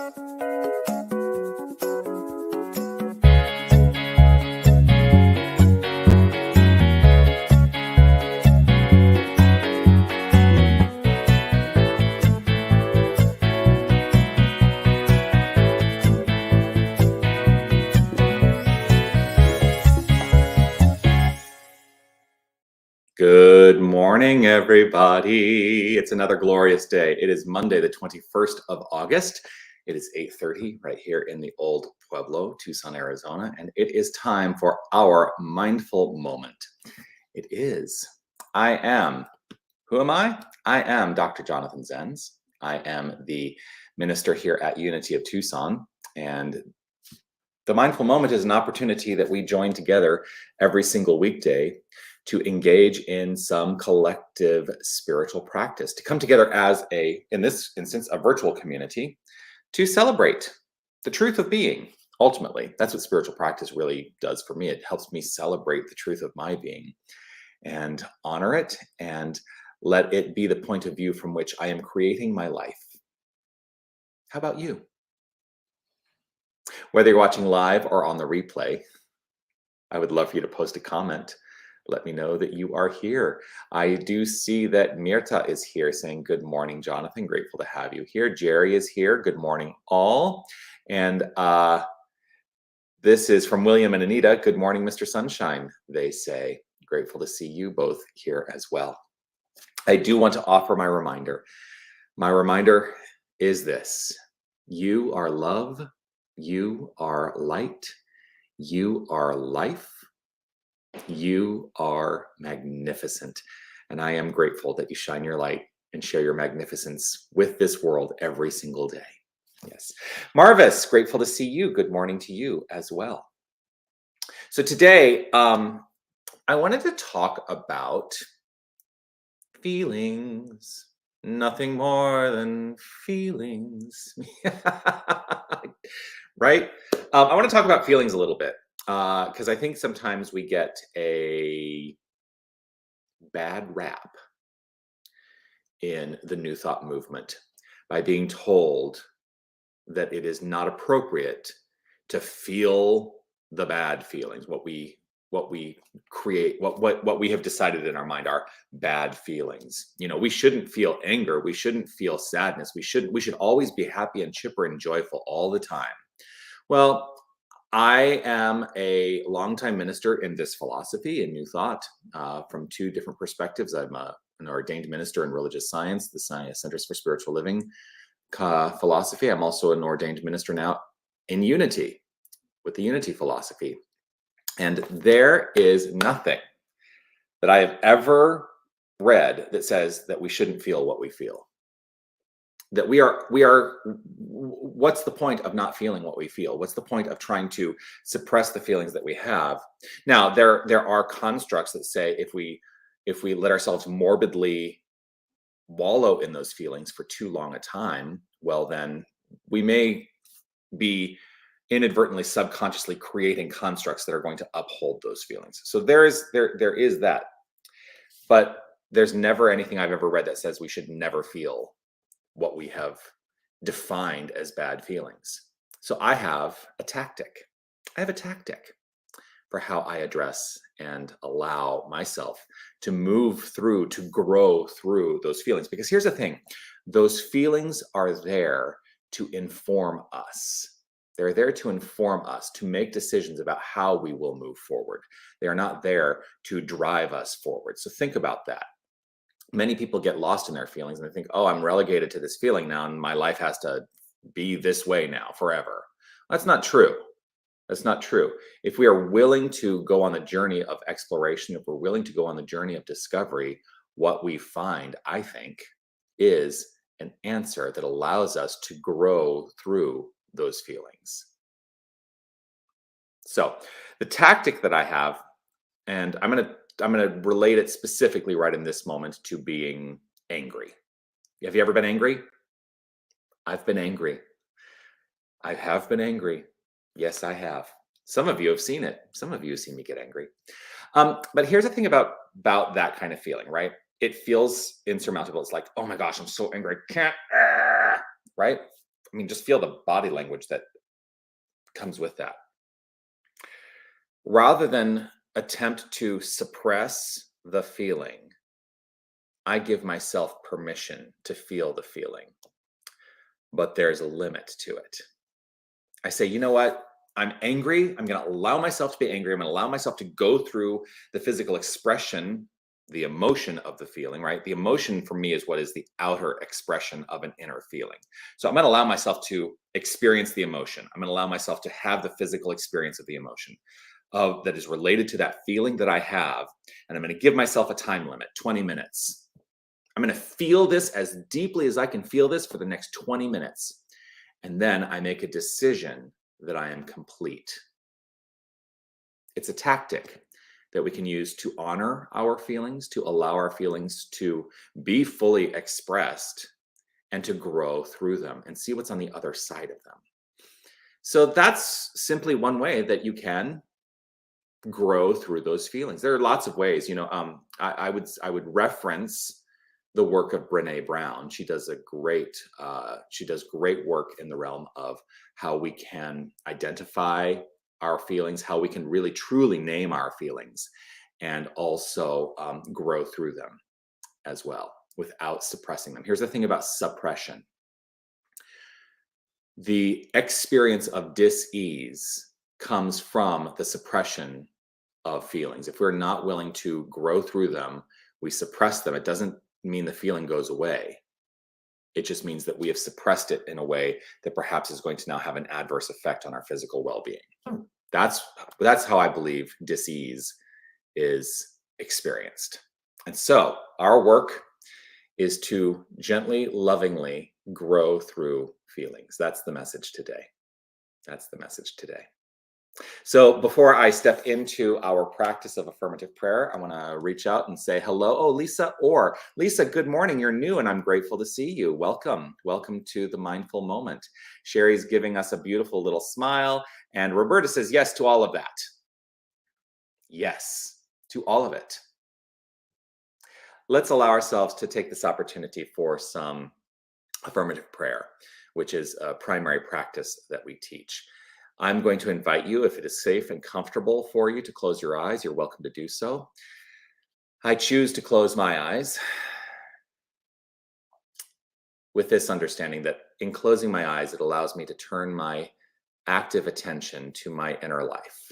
Good morning, everybody. It's another glorious day. It is Monday, the 21st of August. It is 8:30 right here in the old Pueblo, Tucson, Arizona, and it is time for our mindful moment. It is. Who am I? I am Dr. Jonathan Zenz. I am the minister here at Unity of Tucson, and the mindful moment is an opportunity that we join together every single weekday to engage in some collective spiritual practice, to come together as in this instance, a virtual community, to celebrate the truth of being. Ultimately, that's what spiritual practice really does for me. It helps me celebrate the truth of my being and honor it and let it be the point of view from which I am creating my life. How about you? Whether you're watching live or on the replay, I would love for you to post a comment. Let me know that you are here. I do see that Mirta is here saying, good morning, Jonathan. Grateful to have you here. Jerry is here. Good morning, all. And this is from William and Anita. Good morning, Mr. Sunshine, they say. Grateful to see you both here as well. I do want to offer my reminder. My reminder is this. You are love. You are light. You are life. You are magnificent. And I am grateful that you shine your light and share your magnificence with this world every single day. Yes. Marvis, grateful to see you. Good morning to you as well. So today, I wanted to talk about feelings. Nothing more than feelings. Right? I want to talk about feelings a little bit. Because I think sometimes we get a bad rap in the New Thought movement by being told that it is not appropriate to feel the bad feelings, what we create, what we have decided in our mind are bad feelings. You know, we shouldn't feel anger, we shouldn't feel sadness, we should always be happy and chipper and joyful all the time. Well, I am a longtime minister in this philosophy in New Thought from two different perspectives. I'm an ordained minister in religious science, the Centers for Spiritual Living philosophy. I'm also an ordained minister now in Unity with the Unity philosophy. And there is nothing that I have ever read that says that we shouldn't feel what we feel. That we are, what's the point of not feeling what we feel? What's the point of trying to suppress the feelings that we have? Now, there are constructs that say if we let ourselves morbidly wallow in those feelings for too long a time, well, then we may be inadvertently, subconsciously creating constructs that are going to uphold those feelings. So there is that. But there's never anything I've ever read that says we should never feel what we have defined as bad feelings. So I have a tactic. I have a tactic for how I address and allow myself to move through, to grow through those feelings. Because here's the thing, those feelings are there to inform us. They're there to inform us, to make decisions about how we will move forward. They are not there to drive us forward. So think about that. Many people get lost in their feelings and they think, oh, I'm relegated to this feeling now and my life has to be this way now forever. That's not true. That's not true. If we are willing to go on the journey of exploration, if we're willing to go on the journey of discovery, what we find, I think, is an answer that allows us to grow through those feelings. So the tactic that I have, and I'm going to relate it specifically right in this moment to being angry. Have you ever been angry? I've been angry. I have been angry. Yes, I have. Some of you have seen it. Some of you have seen me get angry. But here's the thing about that kind of feeling, right? It feels insurmountable. It's like, oh my gosh, I'm so angry. I can't, right? I mean, just feel the body language that comes with that. Rather than attempt to suppress the feeling, I give myself permission to feel the feeling, but there's a limit to it. I say, you know what? I'm angry. I'm going to allow myself to be angry. I'm going to allow myself to go through the physical expression, the emotion of the feeling, right? The emotion for me is what is the outer expression of an inner feeling. So I'm going to allow myself to experience the emotion. I'm going to allow myself to have the physical experience of the emotion that is related to that feeling that I have. And I'm going to give myself a time limit, 20 minutes. I'm going to feel this as deeply as I can feel this for the next 20 minutes. And then I make a decision that I am complete. It's a tactic that we can use to honor our feelings, to allow our feelings to be fully expressed and to grow through them and see what's on the other side of them. So that's simply one way that you can grow through those feelings. There are lots of ways, I would reference the work of Brene Brown. She does great work in the realm of how we can identify our feelings, how we can really truly name our feelings, and also grow through them as well without suppressing them. Here's the thing about suppression. The experience of dis-ease comes from the suppression of feelings. If we're not willing to grow through them, we suppress them. It doesn't mean the feeling goes away. It just means that we have suppressed it in a way that perhaps is going to now have an adverse effect on our physical well-being. That's how I believe dis-ease is experienced. And so our work is to gently, lovingly grow through feelings. That's the message today. That's the message today. So before I step into our practice of affirmative prayer, I want to reach out and say hello. Oh, Lisa Orr. Lisa, good morning. You're new and I'm grateful to see you. Welcome. Welcome to the mindful moment. Sherry's giving us a beautiful little smile. And Roberta says yes to all of that. Yes, to all of it. Let's allow ourselves to take this opportunity for some affirmative prayer, which is a primary practice that we teach. I'm going to invite you, if it is safe and comfortable for you, to close your eyes. You're welcome to do so. I choose to close my eyes with this understanding that in closing my eyes, it allows me to turn my active attention to my inner life.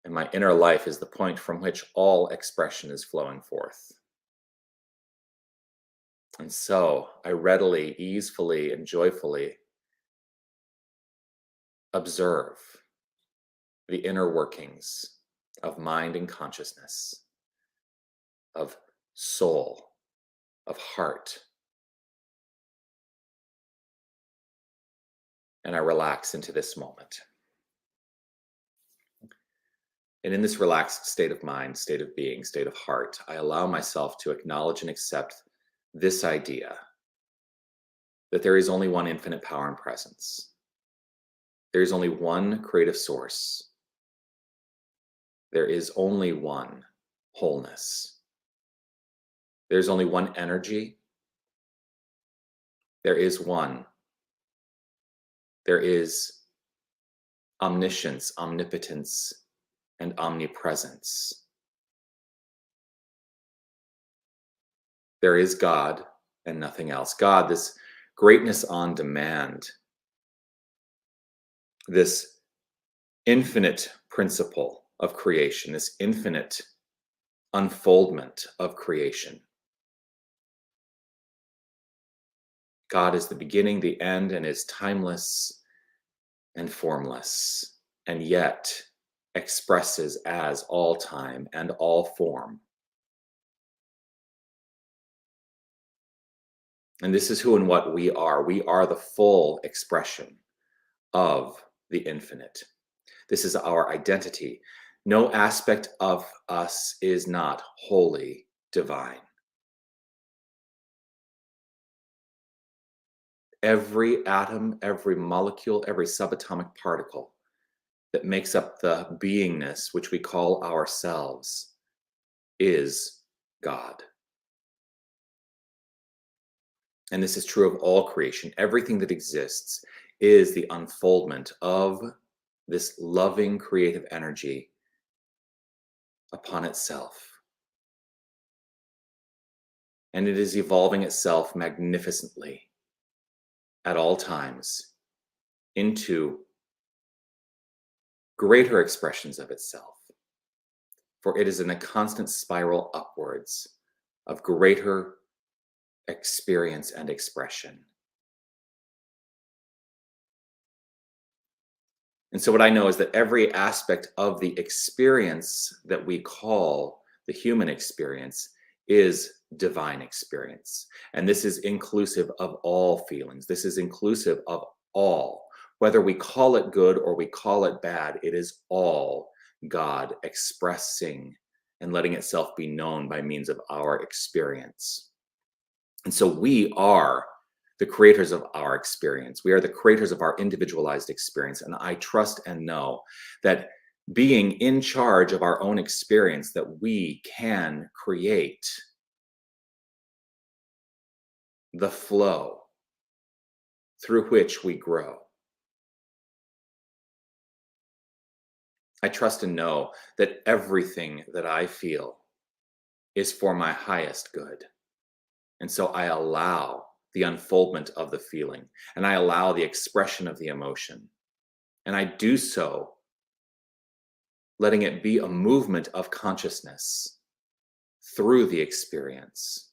And my inner life is the point from which all expression is flowing forth. And so I readily, easefully, and joyfully observe the inner workings of mind and consciousness, of soul, of heart. And I relax into this moment. And in this relaxed state of mind, state of being, state of heart, I allow myself to acknowledge and accept this idea that there is only one infinite power and presence. There is only one creative source. There is only one wholeness. There's only one energy. There is one. There is omniscience, omnipotence, and omnipresence. There is God and nothing else. God, this greatness on demand, this infinite principle of creation, this infinite unfoldment of creation. God is the beginning, the end, and is timeless and formless, and yet expresses as all time and all form. And this is who and what we are. We are the full expression of the infinite. This is our identity. No aspect of us is not wholly divine. Every atom, every molecule, every subatomic particle that makes up the beingness which we call ourselves is God. And this is true of all creation. Everything that exists is the unfoldment of this loving creative energy upon itself. And it is evolving itself magnificently at all times into greater expressions of itself. For it is in a constant spiral upwards of greater experience and expression. And so what I know is that every aspect of the experience that we call the human experience is divine experience. And this is inclusive of all feelings. This is inclusive of all. Whether we call it good or we call it bad, it is all God expressing and letting itself be known by means of our experience. And so we are the creators of our experience. We are the creators of our individualized experience. And I trust and know that being in charge of our own experience, that we can create the flow through which we grow. I trust and know that everything that I feel is for my highest good. And so I allow the unfoldment of the feeling, and I allow the expression of the emotion. And I do so letting it be a movement of consciousness through the experience.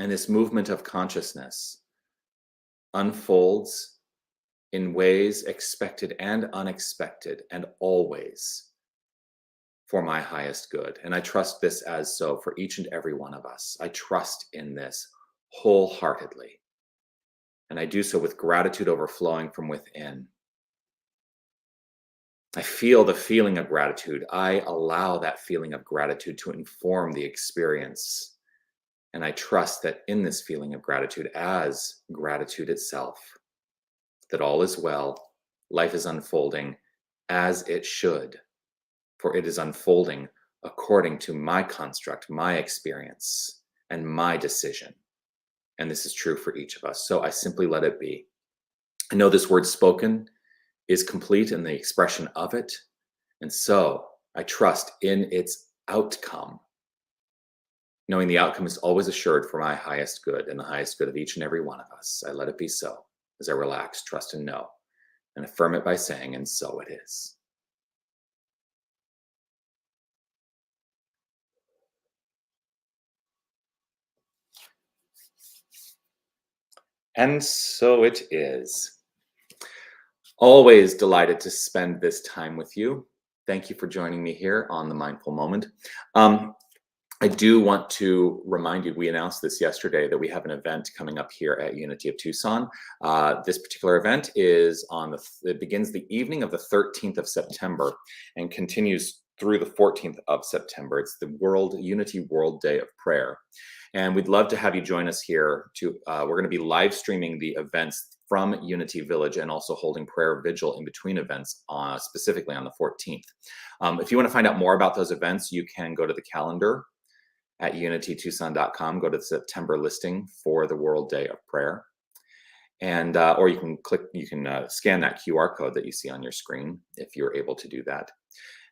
And this movement of consciousness unfolds in ways expected and unexpected, and always for my highest good. And I trust this as so for each and every one of us. I trust in this wholeheartedly. And I do so with gratitude overflowing from within. I feel the feeling of gratitude. I allow that feeling of gratitude to inform the experience. And I trust that in this feeling of gratitude, as gratitude itself, that all is well, life is unfolding as it should. For it is unfolding according to my construct, my experience, and my decision. And this is true for each of us. So I simply let it be. I know this word spoken is complete in the expression of it. And so I trust in its outcome, knowing the outcome is always assured for my highest good and the highest good of each and every one of us. I let it be so as I relax, trust, and know, and affirm it by saying, and so it is. And so it is. Always delighted to spend this time with you. Thank you for joining me here on the Mindful Moment. I do want to remind you, we announced this yesterday, that we have an event coming up here at Unity of Tucson. This particular event is it begins the evening of the 13th of September and continues through the 14th of September. It's the Unity World Day of Prayer. And we'd love to have you join us here. We're going to be live streaming the events from Unity Village and also holding prayer vigil in between events, specifically on the 14th. If you want to find out more about those events, you can go to the calendar at unitytucson.com, go to the September listing for the World Day of Prayer. And or you can scan that QR code that you see on your screen if you're able to do that.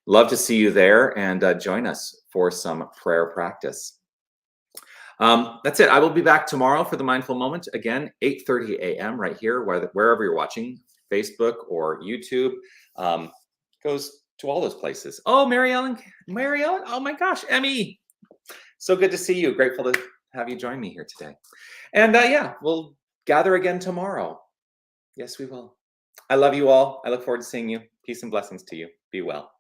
Love to see you there, and join us for some prayer practice. That's it. I will be back tomorrow for the Mindful Moment. Again, 8:30 a.m. right here, wherever you're watching, Facebook or YouTube. Goes to all those places. Oh, Mary Ellen. Oh my gosh, Emmy. So good to see you. Grateful to have you join me here today. And yeah, we'll gather again tomorrow. Yes, we will. I love you all. I look forward to seeing you. Peace and blessings to you. Be well.